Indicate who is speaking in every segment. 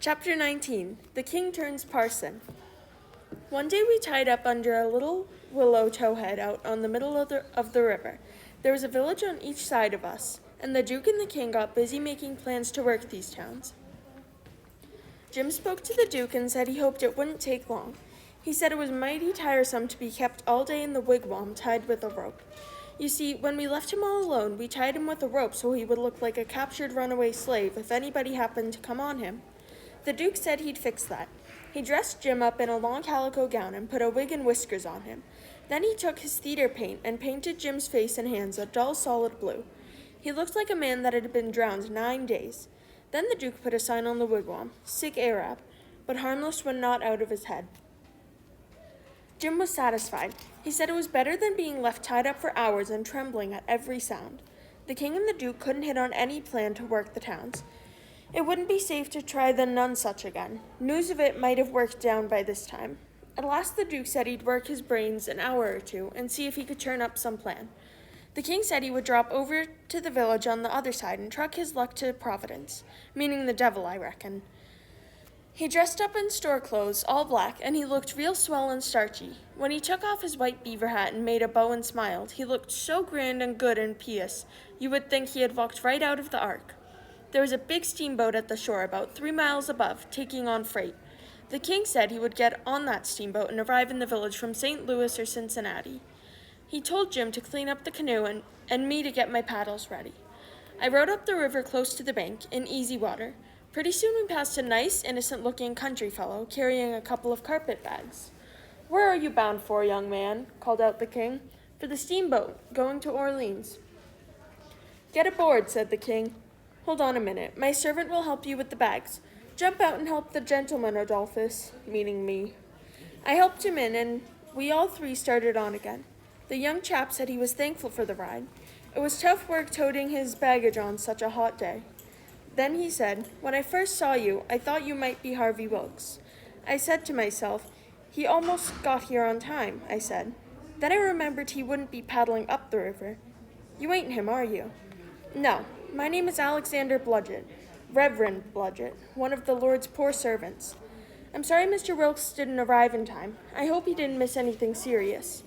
Speaker 1: Chapter 19. The King Turns Parson. One day we tied up under a little willow towhead out on the middle of the river. There was a village on each side of us, and the Duke and the King got busy making plans to work these towns. Jim spoke to the Duke and said he hoped it wouldn't take long. He said it was mighty tiresome to be kept all day in the wigwam tied with a rope. You see, when we left him all alone, we tied him with a rope so he would look like a captured runaway slave if anybody happened to come on him. The Duke said he'd fix that. He dressed Jim up in a long calico gown and put a wig and whiskers on him. Then he took his theater paint and painted Jim's face and hands a dull solid blue. He looked like a man that had been drowned 9 days. Then the Duke put a sign on the wigwam, "Sick Arab," but harmless when not out of his head. Jim was satisfied. He said it was better than being left tied up for hours and trembling at every sound. The King and the Duke couldn't hit on any plan to work the towns. It wouldn't be safe to try the Nonsuch again. News of it might have worked down by this time. At last the Duke said he'd work his brains an hour or two and see if he could turn up some plan. The King said he would drop over to the village on the other side and truck his luck to Providence, meaning the devil, I reckon. He dressed up in store clothes, all black, and he looked real swell and starchy. When he took off his white beaver hat and made a bow and smiled, he looked so grand and good and pious, you would think he had walked right out of the Ark. There was a big steamboat at the shore about 3 miles above, taking on freight. The King said he would get on that steamboat and arrive in the village from St. Louis or Cincinnati. He told Jim to clean up the canoe and me to get my paddles ready. I rowed up the river close to the bank, in easy water. Pretty soon we passed a nice, innocent-looking country fellow carrying a couple of carpet bags. "Where are you bound for, young man?" called out the King. "For the steamboat, going to Orleans." "Get aboard," said the King. "Hold on a minute. My servant will help you with the bags. Jump out and help the gentleman, Adolphus," meaning me. I helped him in, and we all three started on again. The young chap said he was thankful for the ride. It was tough work toting his baggage on such a hot day. Then he said, "When I first saw you, I thought you might be Harvey Wilkes." I said to myself, "He almost got here on time," I said. Then I remembered he wouldn't be paddling up the river. "You ain't him, are you?" "No. My name is Alexander Bludgett, Reverend Bludgett, one of the Lord's poor servants. I'm sorry Mr. Wilkes didn't arrive in time. I hope he didn't miss anything serious."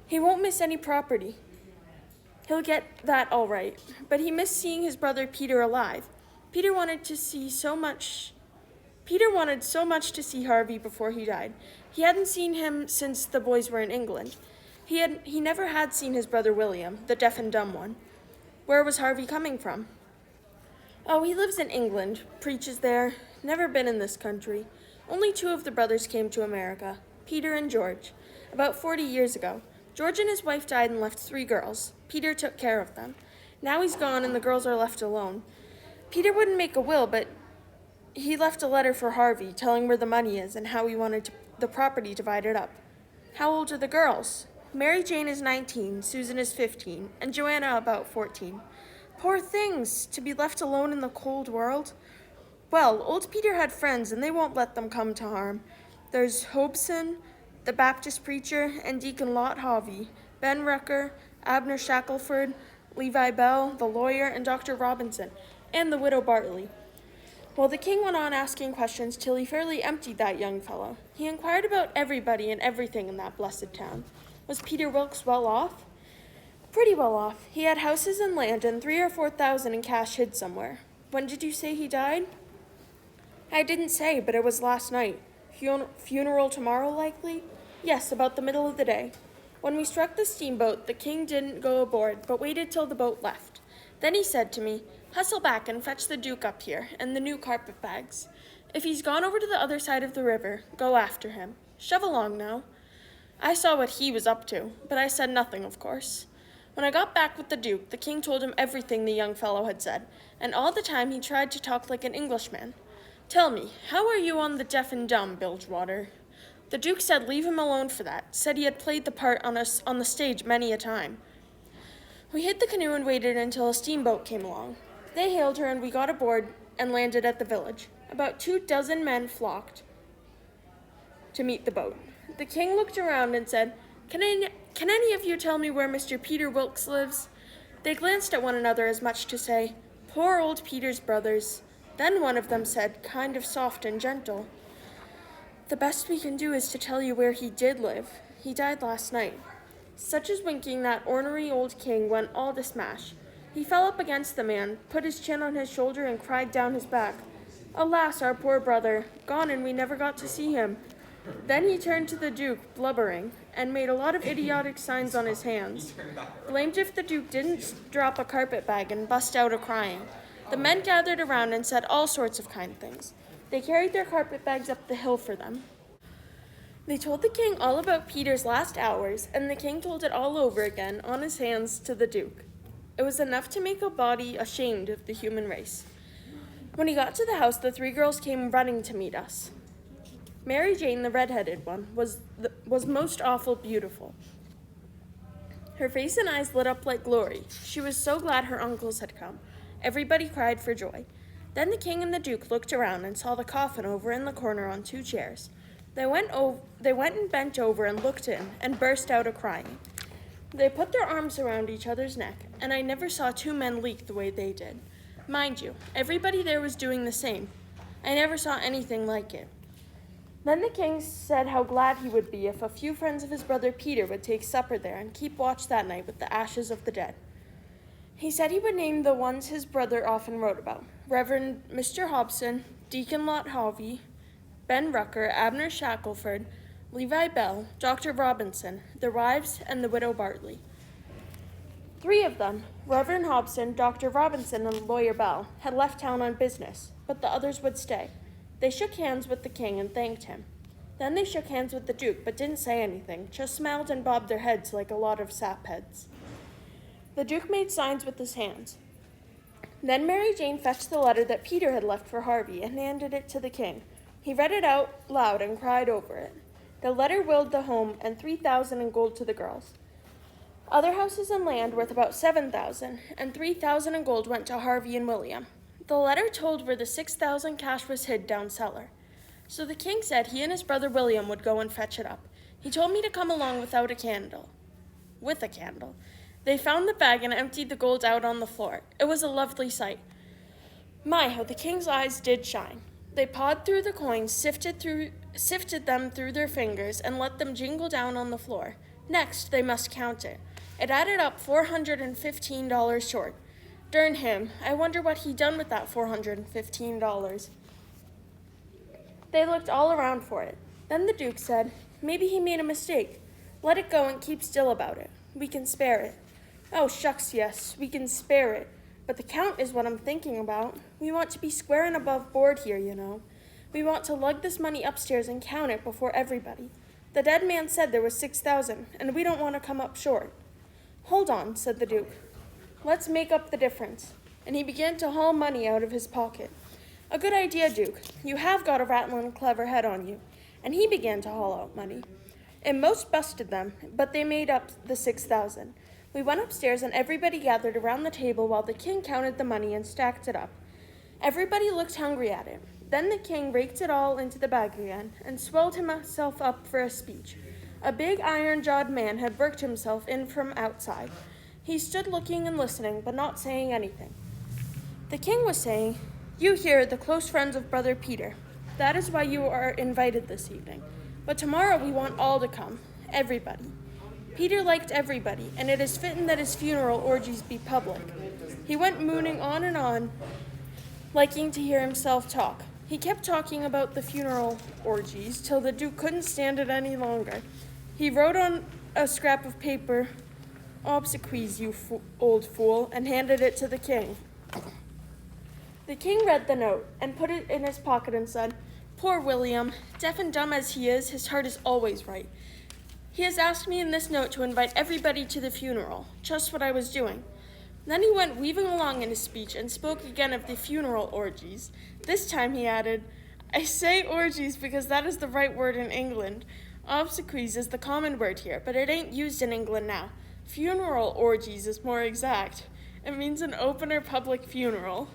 Speaker 1: "He won't miss any property. He'll get that all right. But he missed seeing his brother Peter alive. Peter wanted so much to see Harvey before he died. He hadn't seen him since the boys were in England. He never had seen his brother William, the deaf and dumb one." "Where was Harvey coming from?" "Oh, he lives in England, preaches there, never been in this country. Only 2 of the brothers came to America, Peter and George, about 40 years ago. George and his wife died and left 3 girls. Peter took care of them. Now he's gone and the girls are left alone. Peter wouldn't make a will, but he left a letter for Harvey telling where the money is and how he wanted the property divided up." "How old are the girls?" "Mary Jane is 19, Susan is 15, and Joanna about 14. Poor things, to be left alone in the cold world. Well, old Peter had friends, and they won't let them come to harm. There's Hobson, the Baptist preacher, and Deacon Lot Harvey, Ben Rucker, Abner Shackelford, Levi Bell, the lawyer, and Dr. Robinson, and the widow Bartley." Well, the King went on asking questions till he fairly emptied that young fellow. He inquired about everybody and everything in that blessed town. Was Peter Wilkes well off? Pretty well off. He had houses and land and 3,000 or 4,000 in cash hid somewhere. "When did you say he died?" "I didn't say, but it was last night. Funeral tomorrow, likely?" "Yes, about the middle of the day." When we struck the steamboat, the King didn't go aboard, but waited till the boat left. Then he said to me, "Hustle back and fetch the Duke up here, and the new carpet bags. If he's gone over to the other side of the river, go after him. Shove along now." I saw what he was up to, but I said nothing, of course. When I got back with the Duke, the King told him everything the young fellow had said, and all the time he tried to talk like an Englishman. "Tell me, how are you on the deaf and dumb, Bilgewater?" The Duke said leave him alone for that, said he had played the part on the stage many a time. We hid the canoe and waited until a steamboat came along. They hailed her and we got aboard and landed at the village. About 24 men flocked to meet the boat. The King looked around and said, Can any of you tell me where Mr. Peter Wilkes lives?" They glanced at one another as much to say, "Poor old Peter's brothers." Then one of them said, kind of soft and gentle, "The best we can do is to tell you where he did live. He died last night." Such as winking, that ornery old king went all to smash. He fell up against the man, put his chin on his shoulder, and cried down his back, "Alas, our poor brother, gone and we never got to see him." Then he turned to the Duke, blubbering, and made a lot of idiotic signs on his hands. Blamed if the Duke didn't drop a carpet bag and bust out a-crying. The men gathered around and said all sorts of kind things. They carried their carpet bags up the hill for them. They told the king all about Peter's last hours, and the king told it all over again on his hands to the Duke. It was enough to make a body ashamed of the human race. When he got to the house, the three girls came running to meet us. Mary Jane, the red-headed one, was most awful beautiful. Her face and eyes lit up like glory. She was so glad her uncles had come. Everybody cried for joy. Then the king and the Duke looked around and saw the coffin over in the corner on two chairs. They went and bent over and looked in and burst out a-crying. They put their arms around each other's neck, and I never saw two men leak the way they did. Mind you, everybody there was doing the same. I never saw anything like it. Then the king said how glad he would be if a few friends of his brother Peter would take supper there and keep watch that night with the ashes of the dead. He said he would name the ones his brother often wrote about: Reverend Mr. Hobson, Deacon Lot Hovey, Ben Rucker, Abner Shackelford, Levi Bell, Dr. Robinson, the wives, and the widow Bartley. Three of them, Reverend Hobson, Dr. Robinson, and Lawyer Bell, had left town on business, but the others would stay. They shook hands with the king and thanked him. Then they shook hands with the Duke, but didn't say anything, just smiled and bobbed their heads like a lot of sapheads. The Duke made signs with his hands. Then Mary Jane fetched the letter that Peter had left for Harvey and handed it to the king. He read it out loud and cried over it. The letter willed the home and 3,000 in gold to the girls. Other houses and land worth about 7,000, and 3,000 in gold went to Harvey and William. The letter told where the 6,000 cash was hid down cellar. So the king said he and his brother William would go and fetch it up. He told me to come along with a candle. They found the bag and emptied the gold out on the floor. It was a lovely sight. My, how the king's eyes did shine. They pawed through the coins, sifted them through their fingers, and let them jingle down on the floor. Next, they must count it. It added up $415 short. Darn him, I wonder what he done with that $415. They looked all around for it. Then the Duke said, maybe he made a mistake. Let it go and keep still about it. We can spare it. Oh, shucks, yes, we can spare it. But the count is what I'm thinking about. We want to be square and above board here, you know. We want to lug this money upstairs and count it before everybody. The dead man said there was 6,000, and we don't want to come up short. Hold on, said the Duke. Let's make up the difference. And he began to haul money out of his pocket. A good idea, Duke. You have got a rattling clever head on you. And he began to haul out money. It most busted them, but they made up the 6,000. We went upstairs and everybody gathered around the table while the king counted the money and stacked it up. Everybody looked hungry at it. Then the king raked it all into the bag again and swelled himself up for a speech. A big iron-jawed man had worked himself in from outside. He stood looking and listening, but not saying anything. The king was saying, "You here are the close friends of Brother Peter. That is why you are invited this evening. But tomorrow we want all to come, everybody. Peter liked everybody, and it is fitting that his funeral orgies be public." He went mooning on and on, liking to hear himself talk. He kept talking about the funeral orgies till the Duke couldn't stand it any longer. He wrote on a scrap of paper, "Obsequies, you old fool," and handed it to the king. The king read the note and put it in his pocket and said, "Poor William, deaf and dumb as he is, his heart is always right. He has asked me in this note to invite everybody to the funeral, just what I was doing." Then he went weaving along in his speech and spoke again of the funeral orgies. This time he added, "I say orgies because that is the right word in England. Obsequies is the common word here, but it ain't used in England now. Funeral orgies is more exact. It means an open or public funeral."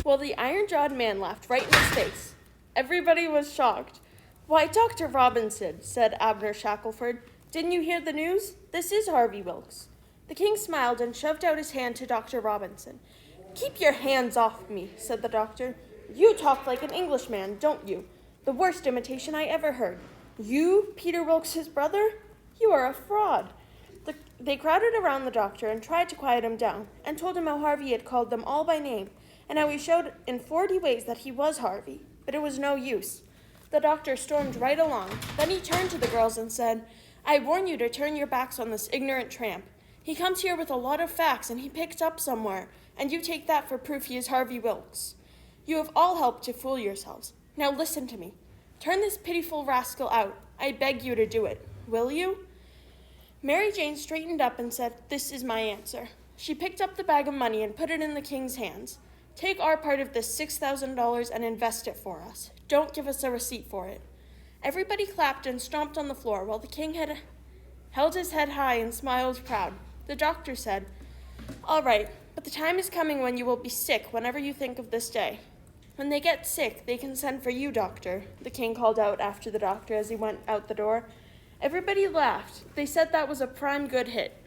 Speaker 1: Well, the iron-jawed man laughed right in his face. Everybody was shocked. "Why, Dr. Robinson," said Abner Shackelford, "didn't you hear the news? This is Harvey Wilkes." The king smiled and shoved out his hand to Dr. Robinson. "Keep your hands off me," said the doctor. You talk like an Englishman, don't you? The worst imitation I ever heard. You, Peter Wilkes' brother? You are a fraud. They crowded around the doctor and tried to quiet him down, and told him how Harvey had called them all by name, and how he showed in 40 ways that he was Harvey, but it was no use. The doctor stormed right along. Then he turned to the girls and said, I warn you to turn your backs on this ignorant tramp. He comes here with a lot of facts, and he picked up somewhere, and you take that for proof he is Harvey Wilkes. You have all helped to fool yourselves. Now listen to me. Turn this pitiful rascal out. I beg you to do it. Will you? Mary Jane straightened up and said, This is my answer. She picked up the bag of money and put it in the king's hands. Take our part of this $6,000 and invest it for us. Don't give us a receipt for it. Everybody clapped and stomped on the floor while the king held his head high and smiled proud. The doctor said, All right, but the time is coming when you will be sick whenever you think of this day. When they get sick, they can send for you, doctor, the king called out after the doctor as he went out the door. Everybody laughed. They said that was a prime good hit.